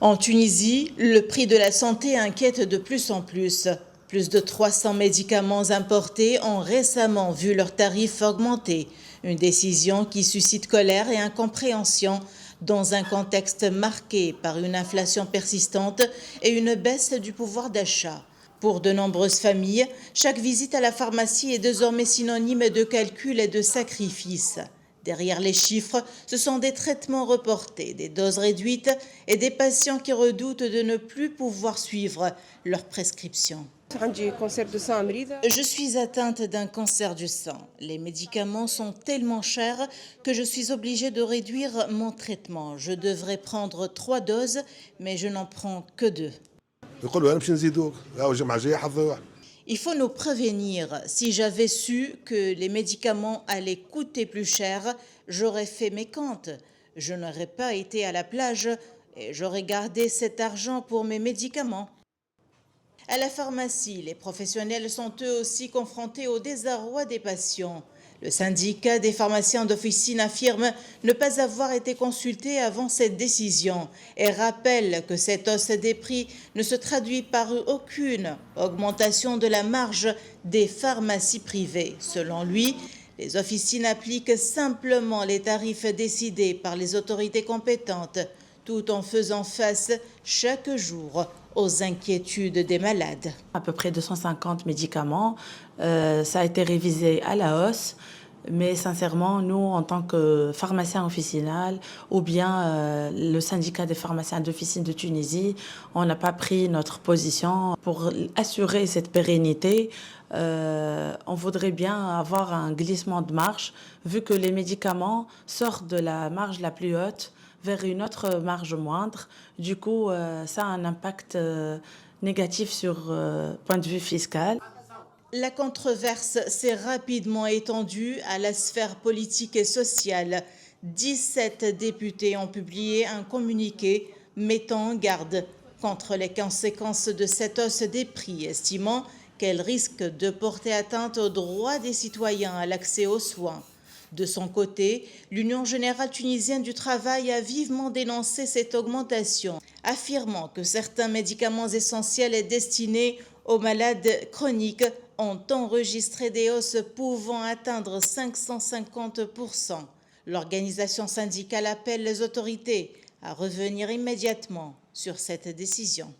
En Tunisie, le prix de la santé inquiète de plus en plus. Plus de 300 médicaments importés ont récemment vu leurs tarifs augmenter. Une décision qui suscite colère et incompréhension dans un contexte marqué par une inflation persistante et une baisse du pouvoir d'achat. Pour de nombreuses familles, chaque visite à la pharmacie est désormais synonyme de calcul et de sacrifice. Derrière les chiffres, ce sont des traitements reportés, des doses réduites et des patients qui redoutent de ne plus pouvoir suivre leurs prescriptions. Je suis atteinte d'un cancer du sang. Les médicaments sont tellement chers que je suis obligée de réduire mon traitement. Je devrais prendre 3 doses, mais je n'en prends que 2. Il faut nous prévenir. Si j'avais su que les médicaments allaient coûter plus cher, j'aurais fait mes comptes. Je n'aurais pas été à la plage et j'aurais gardé cet argent pour mes médicaments. À la pharmacie, les professionnels sont eux aussi confrontés au désarroi des patients. Le syndicat des pharmaciens d'officine affirme ne pas avoir été consulté avant cette décision et rappelle que cette hausse des prix ne se traduit par aucune augmentation de la marge des pharmacies privées. Selon lui, les officines appliquent simplement les tarifs décidés par les autorités compétentes, tout en faisant face chaque jour aux inquiétudes des malades. À peu près 250 médicaments, ça a été révisé à la hausse. Mais sincèrement, nous, en tant que pharmaciens officinal ou bien le syndicat des pharmaciens d'officine de Tunisie, on n'a pas pris notre position pour assurer cette pérennité. On voudrait bien avoir un glissement de marge, vu que les médicaments sortent de la marge la plus haute vers une autre marge moindre. Du coup, ça a un impact négatif sur point de vue fiscal. La controverse s'est rapidement étendue à la sphère politique et sociale. 17 députés ont publié un communiqué mettant en garde contre les conséquences de cette hausse des prix, estimant qu'elle risque de porter atteinte aux droits des citoyens à l'accès aux soins. De son côté, l'Union générale tunisienne du travail a vivement dénoncé cette augmentation, affirmant que certains médicaments essentiels et destinés aux malades chroniques ont enregistré des hausses pouvant atteindre 550%. L'organisation syndicale appelle les autorités à revenir immédiatement sur cette décision.